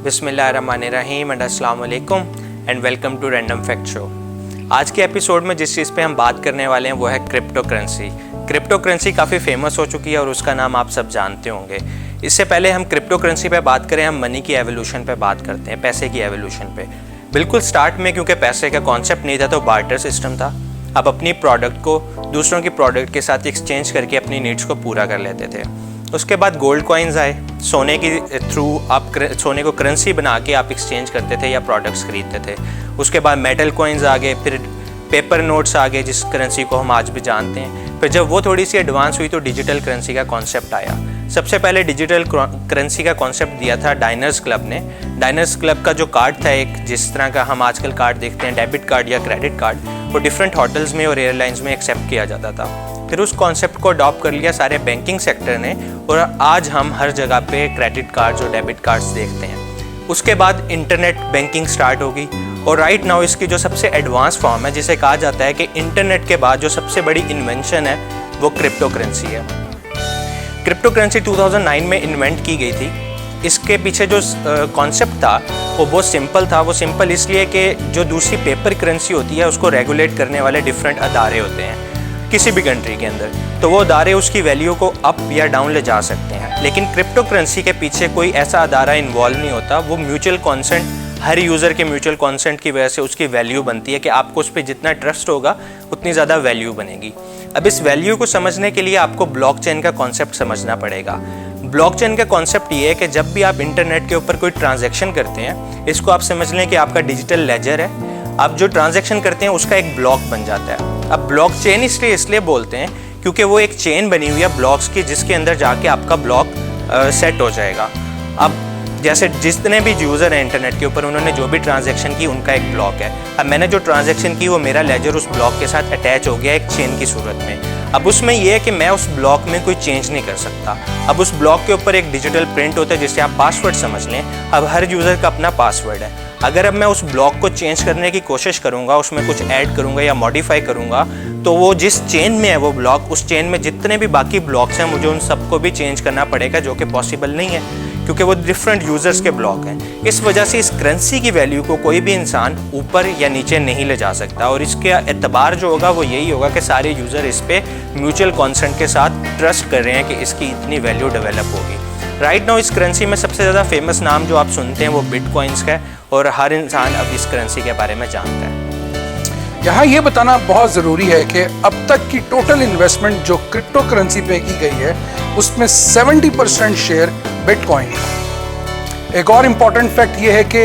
बिस्मिल्लाहिर्रहमानिर्रहीम एंड अस्सलाम वालेकुम and welcome to random fact show. आज के एपिसोड में जिस चीज़ पे हम बात करने वाले हैं वो है क्रिप्टो करेंसी। क्रिप्टो करेंसी काफ़ी फेमस हो चुकी है और उसका नाम आप सब जानते होंगे। इससे पहले हम क्रिप्टो करेंसी पे बात करें, हम मनी की एवोल्यूशन पे बात करते हैं, पैसे की एवोल्यूशन पे। बिल्कुल स्टार्ट में क्योंकि पैसे का कॉन्सेप्ट नहीं था तो बार्टर सिस्टम था। आप अपनी प्रोडक्ट को दूसरों की प्रोडक्ट के साथ एक्सचेंज करके अपनी नीड्स को पूरा कर लेते थे। उसके बाद गोल्ड कॉइन्स आए, सोने की थ्रू आप सोने को करेंसी बना के आप एक्सचेंज करते थे या प्रोडक्ट्स खरीदते थे। उसके बाद मेटल कॉइन्स आ गए, फिर पेपर नोट्स आ गए जिस करेंसी को हम आज भी जानते हैं। फिर जब वो थोड़ी सी एडवांस हुई तो डिजिटल करेंसी का कॉन्सेप्ट आया। सबसे पहले डिजिटल करेंसी का कॉन्सेप्ट दिया था डाइनर्स क्लब ने। डाइनर्स क्लब का जो कार्ड था, एक जिस तरह का हम आजकल कार्ड देखते हैं, डेबिट कार्ड या क्रेडिट कार्ड, वो डिफरेंट होटल्स में और एयरलाइंस में एक्सेप्ट किया जाता था। फिर उस कॉन्सेप्ट को अडॉप्ट कर लिया सारे बैंकिंग सेक्टर ने और आज हम हर जगह पे क्रेडिट कार्ड्स और डेबिट कार्ड्स देखते हैं। उसके बाद इंटरनेट बैंकिंग स्टार्ट होगी और राइट नाउ इसकी जो सबसे एडवांस फॉर्म है, जिसे कहा जाता है कि इंटरनेट के बाद जो सबसे बड़ी इन्वेंशन है वो क्रिप्टो करेंसी है। क्रिप्टो करेंसी 2009 में इन्वेंट की गई थी। इसके पीछे जो कॉन्सेप्ट था वो बहुत सिंपल था। वो सिंपल इसलिए कि जो दूसरी पेपर करेंसी होती है उसको रेगुलेट करने वाले डिफरेंट अदारे होते हैं किसी भी कंट्री के अंदर, तो वो अदारे उसकी वैल्यू को अप या डाउन ले जा सकते हैं। लेकिन क्रिप्टो करेंसी के पीछे कोई ऐसा अदारा इन्वॉल्व नहीं होता। वो म्यूचुअल कॉन्सेंट, हर यूज़र के म्यूचुअल कॉन्सेंट की वजह से उसकी वैल्यू बनती है कि आपको उस पर जितना ट्रस्ट होगा उतनी ज़्यादा वैल्यू बनेगी। अब इस वैल्यू को समझने के लिए आपको ब्लॉकचेन का कॉन्सेप्ट समझना पड़ेगा। ब्लॉकचेन का कॉन्सेप्ट ये है कि जब भी आप इंटरनेट के ऊपर कोई ट्रांजैक्शन करते हैं, इसको आप समझ लें कि आपका डिजिटल लेजर है। आप जो ट्रांजैक्शन करते हैं उसका एक ब्लॉक बन जाता है। अब ब्लॉकचेन इसलिए बोलते हैं क्योंकि वो एक चेन बनी हुई है ब्लॉक्स की, जिसके अंदर जाके आपका ब्लॉक सेट हो जाएगा। अब जैसे जितने भी यूज़र हैं इंटरनेट के ऊपर, उन्होंने जो भी ट्रांजैक्शन की उनका एक ब्लॉक है। अब मैंने जो ट्रांजैक्शन की वो मेरा लेजर उस ब्लॉक के साथ अटैच हो गया एक चेन की सूरत में। अब उसमें यह है कि मैं उस ब्लॉक में कोई चेंज नहीं कर सकता। अब उस ब्लॉक के ऊपर एक डिजिटल प्रिंट होता है जिसे आप पासवर्ड समझ लें। अब हर यूज़र का अपना पासवर्ड है। अगर अब मैं उस ब्लॉक को चेंज करने की कोशिश करूँगा, उसमें कुछ ऐड करूँगा या मॉडिफाई करूँगा, तो वो जिस चेन में है वो ब्लॉक, उस चेन में जितने भी बाकी ब्लॉक्स हैं मुझे उन सबको भी चेंज करना पड़ेगा, जो कि पॉसिबल नहीं है क्योंकि वो डिफरेंट यूज़र्स के ब्लॉक हैं। इस वजह से इस करेंसी की वैल्यू को कोई भी इंसान ऊपर या नीचे नहीं ले जा सकता और इसके एतबार जो होगा वो यही होगा कि सारे यूज़र इस पर म्यूचुअल कॉन्सेंट के साथ ट्रस्ट कर रहे हैं कि इसकी इतनी वैल्यू डेवलप होगी। राइट नाउ इस करेंसी में सबसे ज़्यादा फेमस नाम जो आप सुनते हैं वो बिटकॉइंस का है और हर इंसान अब इस करेंसी के बारे में जानता है। यहाँ ये बताना बहुत ज़रूरी है कि अब तक की टोटल इन्वेस्टमेंट जो क्रिप्टो करेंसी पे की गई है उसमें 70% शेयर बिटकॉइन का। एक और इम्पॉर्टेंट फैक्ट ये है कि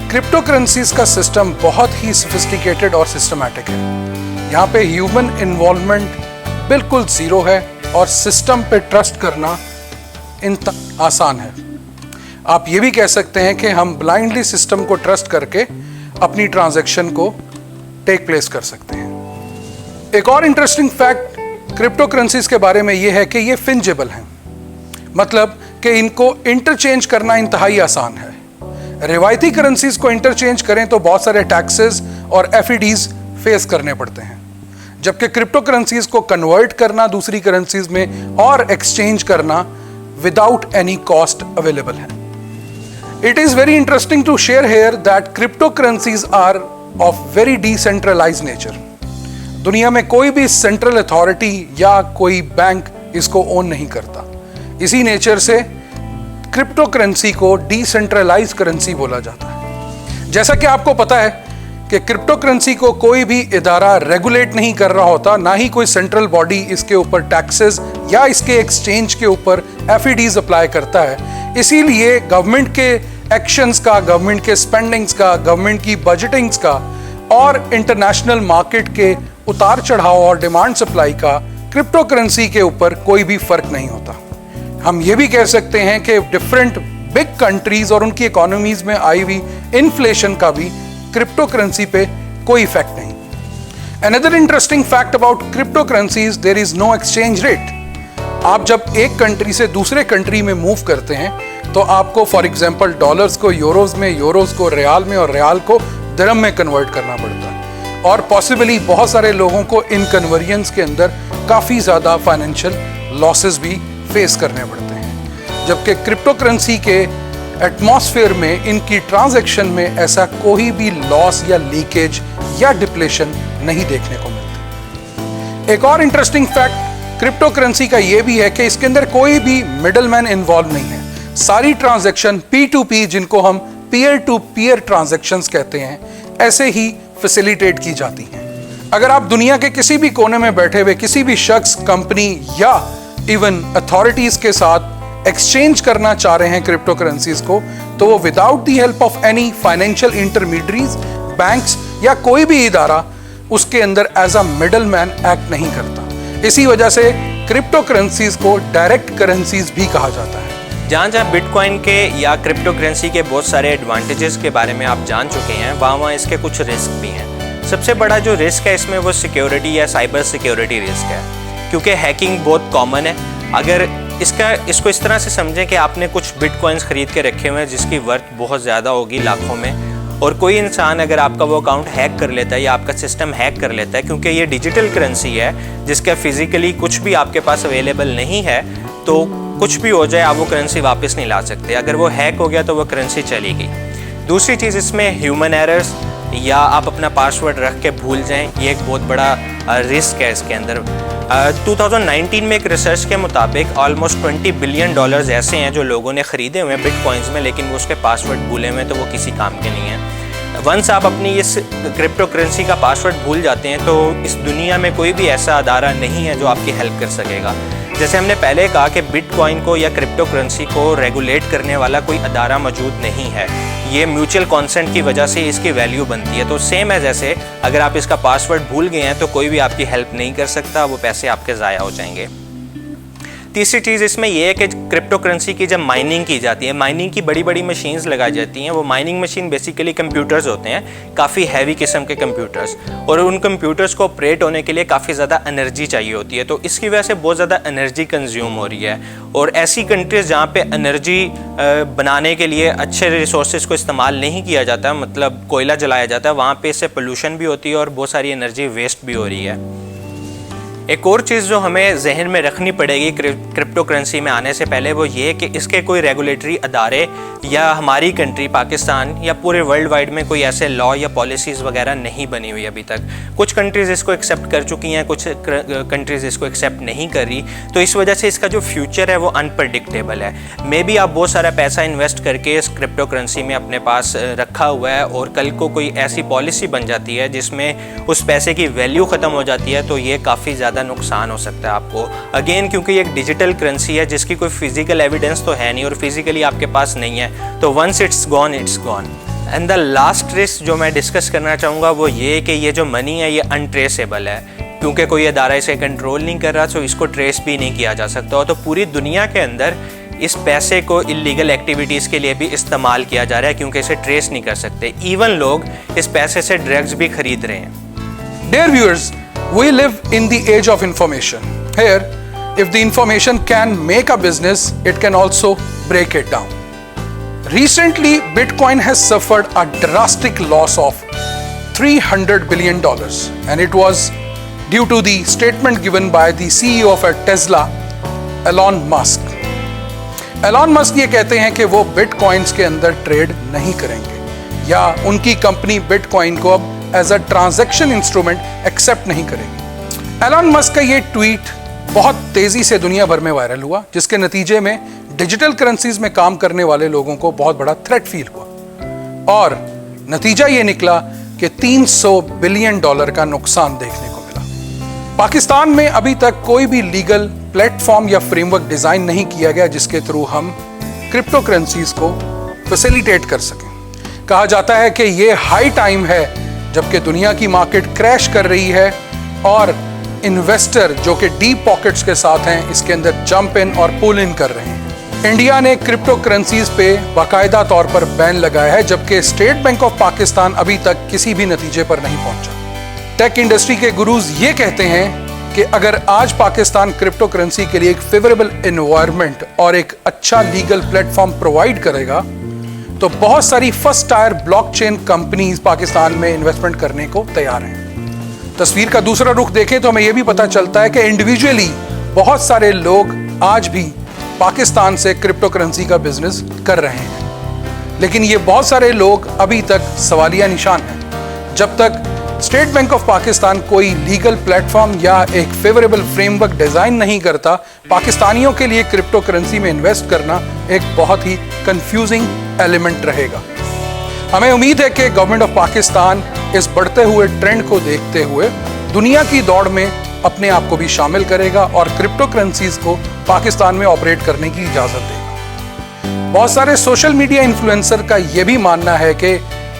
क्रिप्टो करेंसीज का सिस्टम बहुत ही सोफिस्टिकेटेड और सिस्टमैटिक है। यहाँ पे ह्यूमन इन्वॉल्वमेंट बिल्कुल ज़ीरो है और सिस्टम पे ट्रस्ट करना आसान है। आप ये भी कह सकते हैं कि हम ब्लाइंडली सिस्टम को ट्रस्ट करके अपनी ट्रांजैक्शन को टेक प्लेस कर सकते हैं। एक और इंटरेस्टिंग फैक्ट क्रिप्टो करेंसीज के बारे में ये है कि ये फिंजेबल हैं, मतलब कि इनको इंटरचेंज करना इंतहाई आसान है। रिवायती करेंसीज को इंटरचेंज करें तो बहुत सारे टैक्सेस और एफईडीज फेस करने पड़ते हैं, जबकि क्रिप्टो करेंसीज को कन्वर्ट करना दूसरी करेंसीज में और एक्सचेंज करना विदाउट एनी कॉस्ट अवेलेबल है। It is very interesting to share here that cryptocurrencies are of very decentralized nature. दुनिया में कोई भी सेंट्रल अथॉरिटी या कोई बैंक इसको ओन नहीं करता। इसी नेचर से क्रिप्टो करेंसी को डिसेंट्रलाइज करेंसी बोला जाता है। जैसा कि आपको पता है कि क्रिप्टो करेंसी को कोई भी इदारा रेगुलेट नहीं कर रहा होता, ना ही कोई सेंट्रल बॉडी इसके ऊपर टैक्सेस या इसके एक्सचेंज के ऊपर एफईडीज अप्लाई करता है। इसीलिए गवर्नमेंट के एक्शंस का, गवर्नमेंट के स्पेंडिंग्स का, गवर्नमेंट की बजटिंग्स का और इंटरनेशनल मार्केट के उतार चढ़ाव और डिमांड सप्लाई का क्रिप्टो करेंसी के ऊपर कोई भी फर्क नहीं होता। हम ये भी कह सकते हैं कि डिफरेंट बिग कंट्रीज और उनकी इकोनॉमीज में आई हुई इन्फ्लेशन का भी क्रिप्टो करेंसी पे कोई इफेक्ट नहीं। Another interesting fact about cryptocurrencies, there is no exchange rate. आप जब एक कंट्री से दूसरे कंट्री में मूव करते हैं तो आपको फॉर एग्जांपल डॉलर्स को यूरोज में, यूरोज को रियाल में और रियाल को दिरहम में कन्वर्ट करना पड़ता है और पॉसिबली बहुत सारे लोगों को इन कन्वर्जन्स के अंदर काफ़ी ज़्यादा फाइनेंशियल लॉसेस भी फेस करने पड़ते हैं। जबकि क्रिप्टो करेंसी के एटमॉस्फेयर में, इनकी ट्रांजैक्शन में ऐसा कोई भी लॉस या लीकेज या डिप्लेशन नहीं देखने को मिलती। एक और इंटरेस्टिंग फैक्ट क्रिप्टो करेंसी का यह भी है कि इसके अंदर कोई भी मिडलमैन इन्वॉल्व नहीं है। सारी ट्रांजैक्शन P2P, जिनको हम पीयर टू पीयर ट्रांजैक्शंस कहते हैं, ऐसे ही फैसिलिटेट की जाती हैं। अगर आप दुनिया के किसी भी कोने में बैठे हुए किसी भी शख्स, कंपनी या इवन अथॉरिटीज के साथ एक्सचेंज करना चाह रहे हैं क्रिप्टो करेंसीज को, तो वो without the help of any financial intermediaries, banks या कोई भी इदारा उसके अंदर as a middle man act नहीं करता। इसी वजह से क्रिप्टो करेंसीज को डायरेक्ट करेंसीज भी कहा जाता है। जहाँ जहाँ बिटकॉइन के या क्रिप्टो करेंसी के बहुत सारे एडवांटेजेस के बारे में आप जान चुके हैं, वहाँ इसके कुछ रिस्क भी हैं। सबसे बड़ा जो रिस्क है इसमें वो सिक्योरिटी या साइबर सिक्योरिटी रिस्क है, क्योंकि हैकिंग बहुत कॉमन है। अगर इसको इस तरह से समझें कि आपने कुछ बिटकॉइंस खरीद के रखे हुए हैं जिसकी वर्थ बहुत ज़्यादा होगी, लाखों में, और कोई इंसान अगर आपका वो अकाउंट हैक कर लेता है या आपका सिस्टम हैक कर लेता है, क्योंकि ये डिजिटल करेंसी है जिसका फिजिकली कुछ भी आपके पास अवेलेबल नहीं है, तो कुछ भी हो जाए आप वो करेंसी वापस नहीं ला सकते। अगर वो हैक हो गया तो वो करेंसी चली गई। दूसरी चीज़ इसमें ह्यूमन एरर्स या आप अपना पासवर्ड रख के भूल जाएं, ये एक बहुत बड़ा रिस्क है इसके अंदर। 2019 में एक रिसर्च के मुताबिक ऑलमोस्ट $20 बिलियन ऐसे हैं जो लोगों ने ख़रीदे हुए हैं बिटकॉइंस में, लेकिन वो उसके पासवर्ड भूले हुए हैं, तो वो किसी काम के नहीं है। वंस आप अपनी इस क्रिप्टो करेंसी का पासवर्ड भूल जाते हैं तो इस दुनिया में कोई भी ऐसा अदारा नहीं है जो आपकी हेल्प कर सकेगा। जैसे हमने पहले कहा कि बिटकॉइन को या क्रिप्टो करेंसी को रेगुलेट करने वाला कोई अदारा मौजूद नहीं है, ये म्यूचुअल कॉन्सेंट की वजह से इसकी वैल्यू बनती है। तो सेम है, जैसे अगर आप इसका पासवर्ड भूल गए हैं तो कोई भी आपकी हेल्प नहीं कर सकता, वो पैसे आपके ज़ाया हो जाएंगे। तीसरी चीज़ इसमें यह है कि क्रिप्टो करेंसी की जब माइनिंग की जाती है, माइनिंग की बड़ी बड़ी मशीन्स लगाई जाती हैं। वो माइनिंग मशीन बेसिकली कंप्यूटर्स होते हैं, काफ़ी हैवी किस्म के कंप्यूटर्स, और उन कंप्यूटर्स को ऑपरेट होने के लिए काफ़ी ज़्यादा एनर्जी चाहिए होती है। तो इसकी वजह से बहुत ज़्यादा एनर्जी कंज्यूम हो रही है, और ऐसी कंट्रीज़ जहाँ पे एनर्जी बनाने के लिए अच्छे रिसोर्सेज को इस्तेमाल नहीं किया जाता, मतलब कोयला जलाया जाता है, वहाँ पे इससे पोल्यूशन भी होती है और बहुत सारी एनर्जी वेस्ट भी हो रही है। एक और चीज़ जो हमें जहन में रखनी पड़ेगी क्रिप्टो करेंसी में आने से पहले, वो ये कि इसके कोई रेगुलेटरी अदारे या हमारी कंट्री पाकिस्तान या पूरे वर्ल्ड वाइड में कोई ऐसे लॉ या पॉलिसीज़ वगैरह नहीं बनी हुई अभी तक। कुछ कंट्रीज़ इसको एक्सेप्ट कर चुकी हैं, कुछ कंट्रीज़ इसको एक्सेप्ट नहीं कर रही, तो इस वजह से इसका जो फ्यूचर है वो अनप्रडिक्टेबल है। मे बी आप बहुत सारा पैसा इन्वेस्ट करके इस क्रिप्टो करेंसी में अपने पास रखा हुआ है और कल को कोई ऐसी पॉलिसी बन जाती है जिसमें उस पैसे की वैल्यू ख़त्म हो जाती है, तो ये काफ़ी ज़्यादा नुकसान हो सकता है आपको। अगेन, क्योंकि ये एक डिजिटल करेंसी है जिसकी कोई फिजिकल एविडेंस तो है नहीं और फिजिकली आपके पास नहीं है, तो once it's gone it's gone. And the last risk जो मैं डिस्कस करना चाहूँगा वो ये कि ये जो मनी है ये अनट्रेसेबल है, क्योंकि कोई अदारा इसे कंट्रोल नहीं कर रहा, तो इसको ट्रेस भी नहीं किया जा सकता। तो पूरी दुनिया के अंदर इस पैसे को इलीगल एक्टिविटीज़ के लिए भी इस्तेमाल किया जा रहा है, क्योंकि इसे ट्रेस नहीं कर सकते। इवन लोग इस पैसे से ड्रग्स भी खरीद रहे हैं। Dear viewers, we live in the age of information. Here, if the information can make a business, it can also break it down. Recently, Bitcoin has suffered a drastic loss of $300 billion, and it was due to the statement given by the CEO of Tesla, Elon Musk. Elon Musk ये कहते हैं कि वो bitcoins के अंदर trade नहीं करेंगे या उनकी कंपनी बिटकॉइन को अब as a transaction instrument accept नहीं करेगी। एलन मस्क का ये ट्वीट बहुत तेजी से दुनिया भर में वायरल हुआ, जिसके नतीजे में डिजिटल करेंसीज में काम करने वाले लोगों को बहुत बड़ा थ्रेट फील हुआ और नतीजा ये निकला कि $300 बिलियन का नुकसान देखने को मिला। पाकिस्तान में अभी तक कोई भी लीगल प्लेटफॉर्म या फ्रेमवर्क डिजाइन नहीं किया गया जिसके थ्रू हम क्रिप्टो करेंसीज को फैसिलिटेट कर सकें। कहा जाता है कि ये हाई टाइम है जबकि दुनिया की मार्केट क्रैश कर रही है और इन्वेस्टर जो कि डीप पॉकेट्स के साथ हैं इसके अंदर जंप इन और पुल इन कर रहे हैं। इंडिया ने क्रिप्टो करेंसीज पे बाकायदा तौर पर बैन लगाया है, जबकि स्टेट बैंक ऑफ पाकिस्तान अभी तक किसी भी नतीजे पर नहीं पहुंचा। टेक इंडस्ट्री के गुरुज ये कहते हैं कि अगर आज पाकिस्तान क्रिप्टो करेंसी के लिए एक फेवरेबल एनवायरनमेंट और एक अच्छा लीगल प्लेटफॉर्म प्रोवाइड करेगा तो बहुत सारी first tier blockchain companies Pakistan में इन्वेस्टमेंट करने को तैयार हैं। तस्वीर का दूसरा रुख देखें तो हमें यह भी पता चलता है कि इंडिविजुअली बहुत सारे लोग आज भी पाकिस्तान से क्रिप्टो करेंसी का बिजनेस कर रहे हैं, लेकिन ये बहुत सारे लोग अभी तक सवालिया निशान हैं। जब तक स्टेट बैंक ऑफ पाकिस्तान कोई लीगल प्लेटफॉर्म या एक फेवरेबल फ्रेमवर्क डिजाइन नहीं करता, पाकिस्तानियों के लिए क्रिप्टो करेंसी में इन्वेस्ट करना एक बहुत ही कंफ्यूजिंग एलिमेंट रहेगा। हमें उम्मीद है कि गवर्नमेंट ऑफ पाकिस्तान इस बढ़ते हुए ट्रेंड को देखते हुए दुनिया की दौड़ में अपने आप को भी शामिल करेगा और क्रिप्टो करेंसीज को पाकिस्तान में ऑपरेट करने की इजाजत देगा। बहुत सारे सोशल मीडिया इन्फ्लुएंसर का यह भी मानना है कि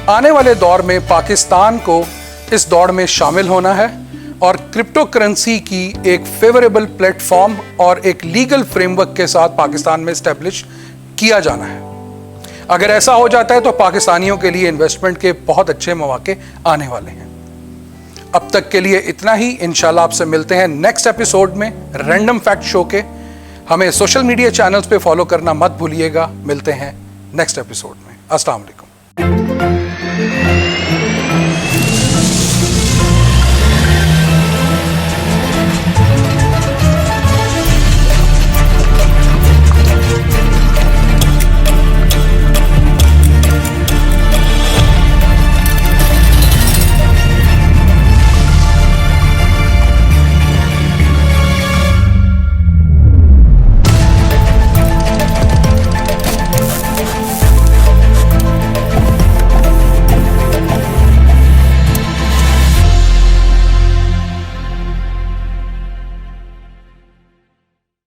आने वाले दौर में पाकिस्तान को इस दौड़ में शामिल होना है और क्रिप्टो करेंसी की एक फेवरेबल प्लेटफॉर्म और एक लीगल फ्रेमवर्क के साथ पाकिस्तान में एस्टेब्लिश किया जाना है। अगर ऐसा हो जाता है तो पाकिस्तानियों के लिए इन्वेस्टमेंट के बहुत अच्छे मौके आने वाले हैं। अब तक के लिए इतना ही। इंशाल्लाह आपसे मिलते हैं नेक्स्ट एपिसोड में रैंडम फैक्ट शो के। हमें सोशल मीडिया चैनल्स पे फॉलो करना मत भूलिएगा। मिलते हैं नेक्स्ट एपिसोड में। अस्सलाम वालेकुम।